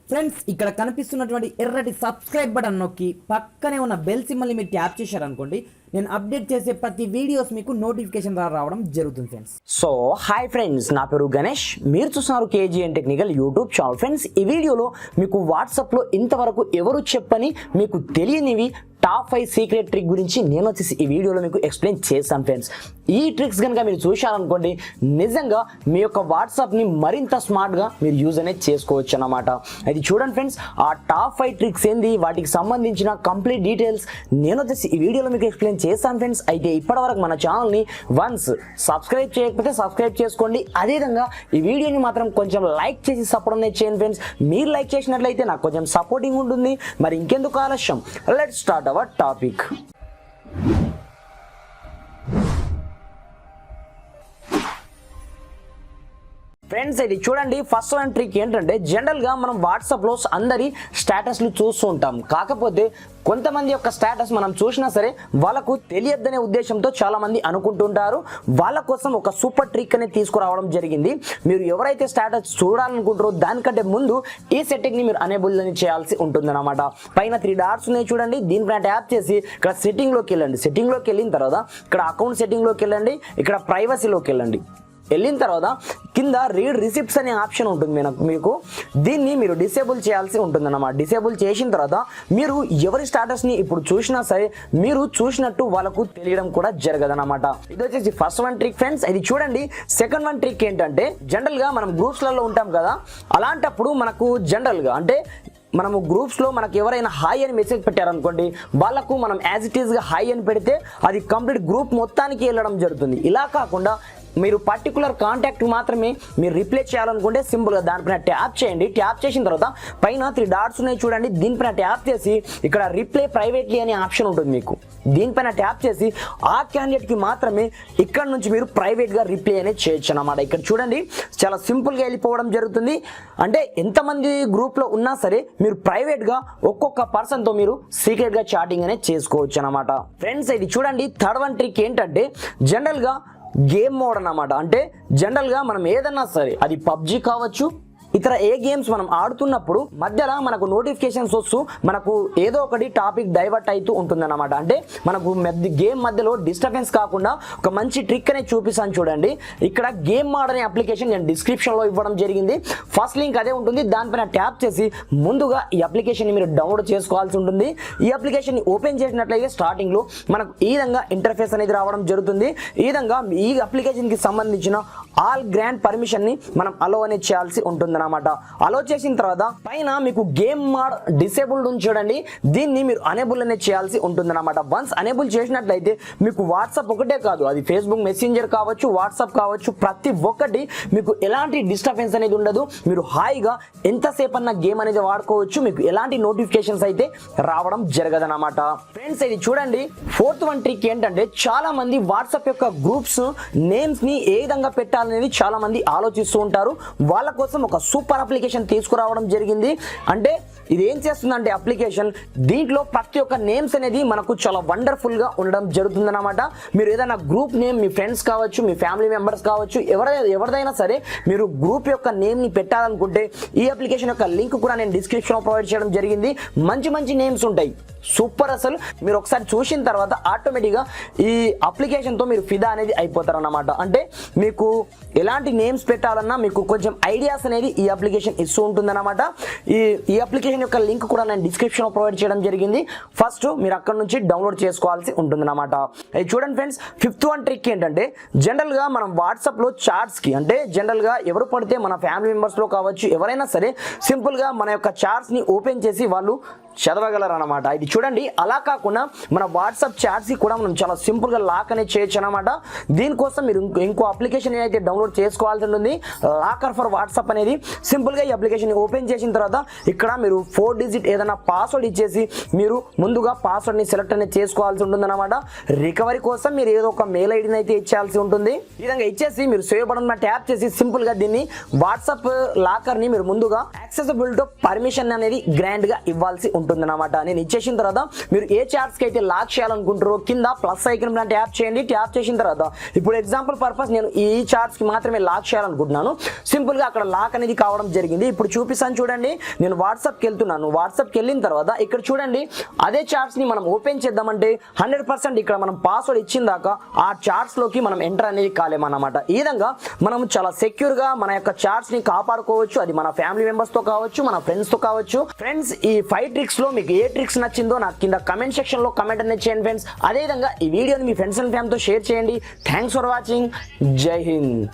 Friends ఇక్కడ కనిపిస్తున్నటువంటి ఎర్రటి సబ్స్క్రైబ్ బటన్ నొక్కి పక్కనే ఉన్న బెల్ సింబల్ని మీరు ట్యాప్ చేశారనుకోండి నేను అప్డేట్ చేసే ప్రతి వీడియోస్ మీకు నోటిఫికేషన్ ద్వారా రావడం జరుగుతుంది ఫ్రెండ్స్. సో హాయ్ ఫ్రెండ్స్, నా పేరు గణేష్, మీరు చూస్తున్నారు KGN technical YouTube channel. Friends, ఈ వీడియోలో మీకు వాట్సాప్లో ఇంతవరకు ఎవరు చెప్పని మీకు తెలియనివి టాప్ 5 సీక్రెట్ ట్రిక్ గురించి నేను వచ్చేసి ఈ వీడియోలో మీకు ఎక్స్ప్లెయిన్ చేస్తాను ఫ్రెండ్స్. ఈ ట్రిక్స్ కనుక మీరు చూశారనుకోండి నిజంగా మీ యొక్క వాట్సాప్ని మరింత స్మార్ట్గా మీరు యూజ్ అనేది చేసుకోవచ్చు అన్నమాట. అది చూడండి ఫ్రెండ్స్, ఆ టాప్ 5 ట్రిక్స్ ఏంది, వాటికి సంబంధించిన కంప్లీట్ డీటెయిల్స్ నేను వచ్చేసి ఈ వీడియోలో మీకు ఎక్స్ప్లెయిన్ చేస్తాను ఫ్రెండ్స్. అయితే ఇప్పటివరకు మన ఛానల్ని వన్స్ సబ్స్క్రైబ్ చేయకపోతే సబ్స్క్రైబ్ చేసుకోండి. అదేవిధంగా ఈ వీడియోని మాత్రం కొంచెం లైక్ చేసి సపోర్ట్ అనేది చేయండి ఫ్రెండ్స్. మీరు లైక్ చేసినట్లయితే నాకు కొంచెం సపోర్టింగ్ ఉంటుంది. మరి ఇంకెందుకు ఆలస్యం, let's start our topic. Friends, ఇది చూడండి, ఫస్ట్ వన్ ట్రిక్ ఏంటంటే జనరల్గా మనం వాట్సాప్లో అందరి స్టేటస్లు చూస్తూ ఉంటాం. కాకపోతే కొంతమంది యొక్క స్టేటస్ మనం చూసినా సరే వాళ్ళకు తెలియద్దనే ఉద్దేశంతో చాలా మంది అనుకుంటుంటారు. వాళ్ళ కోసం ఒక సూపర్ ట్రిక్ అనేది తీసుకురావడం జరిగింది. మీరు ఎవరైతే స్టేటస్ చూడాలనుకుంటారో దానికంటే ముందు ఈ సెట్టింగ్ని మీరు అనేబుల్ అని చేయాల్సి ఉంటుందన్నమాట. పైన 3 డాట్స్ ఉన్నాయి చూడండి, దీనిపైన ట్యాప్ చేసి ఇక్కడ సెట్టింగ్లోకి వెళ్ళండి. సెట్టింగ్లోకి వెళ్ళిన తర్వాత ఇక్కడ అకౌంట్ సెట్టింగ్లోకి వెళ్ళండి, ఇక్కడ ప్రైవసీలోకి వెళ్ళండి. వెళ్ళిన తర్వాత కింద రీడ్ రిసిప్ట్స్ అనే ఆప్షన్ ఉంటుంది మీకు. దీన్ని మీరు డిసేబుల్ చేయాల్సి ఉంటుంది అన్నమాట. డిసేబుల్ చేసిన తర్వాత మీరు ఎవరి స్టేటస్ని ఇప్పుడు చూసినా సరే మీరు చూసినట్టు వాళ్ళకు తెలియడం కూడా జరగదన్నమాట. ఇది వచ్చేసి ఫస్ట్ వన్ ట్రిక్ ఫ్రెండ్స్. ఇది చూడండి, సెకండ్ వన్ ట్రిక్ ఏంటంటే జనరల్గా మనం గ్రూప్స్లలో ఉంటాం కదా, అలాంటప్పుడు మనకు జనరల్గా అంటే మనము గ్రూప్స్లో మనకు ఎవరైనా హాయ్ అని మెసేజ్ పెట్టారనుకోండి, వాళ్ళకు మనం యాజ్ ఇట్ ఈస్గా హాయ్ అని పెడితే అది కంప్లీట్ గ్రూప్ మొత్తానికి వెళ్ళడం జరుగుతుంది. ఇలా కాకుండా మీరు పర్టికులర్ కాంటాక్ట్ మాత్రమే మీరు రిప్లై చేయాలనుకుంటే సింపుల్గా దానిపైన ట్యాప్ చేయండి. ట్యాప్ చేసిన తర్వాత పైన 3 డాట్స్ ఉన్నాయి చూడండి, దీనిపైన ట్యాప్ చేసి ఇక్కడ రిప్లై ప్రైవేట్లీ అనే ఆప్షన్ ఉంటుంది మీకు. దీనిపైన ట్యాప్ చేసి ఆ క్యాండిడేట్కి మాత్రమే ఇక్కడ నుంచి మీరు ప్రైవేట్గా రిప్లై అనేది చేయొచ్చు అన్నమాట. ఇక్కడ చూడండి, చాలా సింపుల్గా వెళ్ళిపోవడం జరుగుతుంది. అంటే ఎంతమంది గ్రూప్లో ఉన్నా సరే మీరు ప్రైవేట్గా ఒక్కొక్క పర్సన్తో మీరు సీక్రెట్గా చాటింగ్ అనేది చేసుకోవచ్చు అన్నమాట. ఫ్రెండ్స్, ఇది చూడండి, థర్డ్ వన్ ట్రిక్ ఏంటంటే జనరల్గా గేమ్ మోడ్ అన్నమాట. అంటే జనరల్గా మనం ఏదన్నా సరే అది పబ్జీ కావచ్చు, ఇతర ఏ గేమ్స్ మనం ఆడుతున్నప్పుడు మధ్యలో మనకు నోటిఫికేషన్స్ వస్తూ మనకు ఏదో ఒకటి టాపిక్ డైవర్ట్ అవుతూ ఉంటుందన్నమాట. అంటే మనకు గేమ్ మధ్యలో డిస్టర్బెన్స్ కాకుండా ఒక మంచి ట్రిక్ అనేది చూపిస్తాను చూడండి. ఇక్కడ గేమ్ మోడ్ అనే అప్లికేషన్ నేను డిస్క్రిప్షన్లో ఇవ్వడం జరిగింది. ఫస్ట్ లింక్ అదే ఉంటుంది. దానిపైన ట్యాప్ చేసి ముందుగా ఈ అప్లికేషన్ని మీరు డౌన్లోడ్ చేసుకోవాల్సి ఉంటుంది. ఈ అప్లికేషన్ని ఓపెన్ చేసినట్లయితే స్టార్టింగ్లో మనకు ఈ విధంగా ఇంటర్ఫేస్ అనేది రావడం జరుగుతుంది. ఈ విధంగా ఈ అప్లికేషన్కి సంబంధించిన ఆల్ గ్రాండ్ పర్మిషన్ని మనం అలో అనేది చేయాల్సి ఉంటుంది అన్నమాట. అలో చేసిన తర్వాత పైన మీకు గేమ్ మోడ్ డిసేబుల్డ్ ఉంది చూడండి, దీన్ని మీరు అనేబుల్ అనేది చేయాల్సి ఉంటుంది అన్నమాట. వన్స్ అనేబుల్ చేసినట్లయితే మీకు వాట్సాప్ ఒకటే కాదు, అది ఫేస్బుక్ మెసెంజర్ కావచ్చు, వాట్సాప్ కావచ్చు, ప్రతి ఒక్కటి మీకు ఎలాంటి డిస్టర్బెన్స్ అనేది ఉండదు. మీరు హాయిగా ఎంతసేపు అన్న గేమ్ అనేది వాడుకోవచ్చు. మీకు ఎలాంటి నోటిఫికేషన్స్ అయితే రావడం జరగదన్నమాట. ఫ్రెండ్స్, ఇది చూడండి, ఫోర్త్ వన్ ట్రిక్ ఏంటంటే చాలా మంది వాట్సాప్ యొక్క గ్రూప్స్ నేమ్స్ ని ఏ విధంగా పెట్టాలనేది చాలా మంది ఆలోచిస్తూ ఉంటారు. వాళ్ళ కోసం ఒక సూపర్ అప్లికేషన్ తీసుకురావడం జరిగింది. అంటే ఇది ఏం చేస్తుందంటే అప్లికేషన్ దీంట్లో ప్రతి ఒక్క నేమ్స్ అనేది మనకు చాలా వండర్ఫుల్గా ఉండడం జరుగుతుందన్నమాట. మీరు ఏదైనా గ్రూప్ నేమ్ మీ ఫ్రెండ్స్ కావచ్చు, మీ ఫ్యామిలీ మెంబర్స్ కావచ్చు, ఎవరిదైనా సరే మీరు గ్రూప్ యొక్క నేమ్ని పెట్టాలనుకుంటే ఈ అప్లికేషన్ యొక్క లింక్ కూడా నేను డిస్క్రిప్షన్లో ప్రొవైడ్ చేయడం జరిగింది. మంచి మంచి నేమ్స్ ఉంటాయి, సూపర్. అసలు మీరు ఒకసారి చూసిన తర్వాత ఆటోమేటిక్గా ఈ అప్లికేషన్తో మీరు ఫిదా అనేది అయిపోతారు అన్నమాట. అంటే మీకు ఎలాంటి నేమ్స్ పెట్టాలన్నా మీకు కొంచెం ఐడియాస్ అనేది ఈ అప్లికేషన్ ఇస్తూ ఉంటుందన్నమాట. ఈ అప్లికేషన్ యొక్క లింక్ కూడా నేను డిస్క్రిప్షన్లో ప్రొవైడ్ చేయడం జరిగింది. ఫస్ట్ మీరు అక్కడ నుంచి డౌన్లోడ్ చేసుకోవాల్సి ఉంటుందన్నమాట. అది చూడండి ఫ్రెండ్స్, ఫిఫ్త్ వన్ ట్రిక్ ఏంటంటే జనరల్గా మనం వాట్సాప్లో చాట్స్కి అంటే జనరల్గా ఎవరు పడితే మన ఫ్యామిలీ మెంబర్స్లో కావచ్చు ఎవరైనా సరే సింపుల్గా మన యొక్క చాట్స్ని ఓపెన్ చేసి వాళ్ళు చదవగలరు అనమాట. ఇది చూడండి, అలా కాకుండా మన వాట్సాప్ చాట్స్ కూడా మనం చాలా సింపుల్గా లాక్ అనేది చేయొచ్చు అనమాట. దీనికోసం మీరు ఇంకో అప్లికేషన్ ఏదైతే డౌన్లోడ్ చేసుకోవాల్సి ఉంటుంది, లాకర్ ఫర్ వాట్సాప్ అనేది. సింపుల్గా ఈ అప్లికేషన్ ఓపెన్ చేసిన తర్వాత ఇక్కడ మీరు 4 డిజిట్ ఏదైనా పాస్వర్డ్ ఇచ్చేసి మీరు ముందుగా పాస్వర్డ్ని సెలెక్ట్ అనేది చేసుకోవాల్సి ఉంటుంది అనమాట. రికవరీ కోసం మీరు ఏదో ఒక మెయిల్ ఐడిని అయితే ఇచ్చేయాల్సి ఉంటుంది. ఈ విధంగా ఇచ్చేసి మీరు సేవ్ బటన్ మీద ట్యాప్ చేసి సింపుల్గా దీన్ని వాట్సాప్ లాకర్ని మీరు ముందుగా యాక్సెసిబుల్ టు పర్మిషన్ అనేది గ్రాండ్గా ఇవ్వాల్సి ఉంటుంది ఉంటుందన్నమాట. నేను ఇచ్చేసిన తర్వాత మీరు ఏ చాట్స్కి అయితే లాక్ చేయాలనుకుంటారో కింద ప్లస్ ఐకన్ మీద ట్యాప్ చేయండి. ట్యాప్ చేసిన తర్వాత ఇప్పుడు ఎగ్జాంపుల్ పర్పస్ నేను ఈ చార్ట్స్కి మాత్రమే లాక్ చేయాలనుకుంటున్నాను. సింపుల్గా అక్కడ లాక్ అనేది కావడం జరిగింది. ఇప్పుడు చూపిస్తాను చూడండి. నేను వాట్సాప్కి వెళ్తున్నాను. వాట్సాప్కి వెళ్ళిన తర్వాత ఇక్కడ చూడండి అదే చార్ట్స్ని మనం ఓపెన్ చేద్దామంటే 100% ఇక్కడ మనం పాస్వర్డ్ ఇచ్చిన దాకా ఆ చార్ట్స్లోకి మనం ఎంటర్ అనేది కాలేమన్నమాట. ఈ విధంగా మనం చాలా సెక్యూర్గా మన యొక్క చార్ట్స్ని కాపాడుకోవచ్చు. అది మన ఫ్యామిలీ మెంబర్స్తో కావచ్చు, మన ఫ్రెండ్స్తో కావచ్చు. ఫ్రెండ్స్ ఈ 5 ట్రిక్స్లో మీకు ఏ ట్రిక్స్ నచ్చిందో నాకు కింద కమెంట్ సెక్షన్లో కమెంట్ అనేది చేయండి ఫ్రెండ్స్. అదేవిధంగా ఈ వీడియోని మీ ఫ్రెండ్స్ అండ్ ఫ్యామిలీతో షేర్ చేయండి. Thanks for watching. జై హింద్.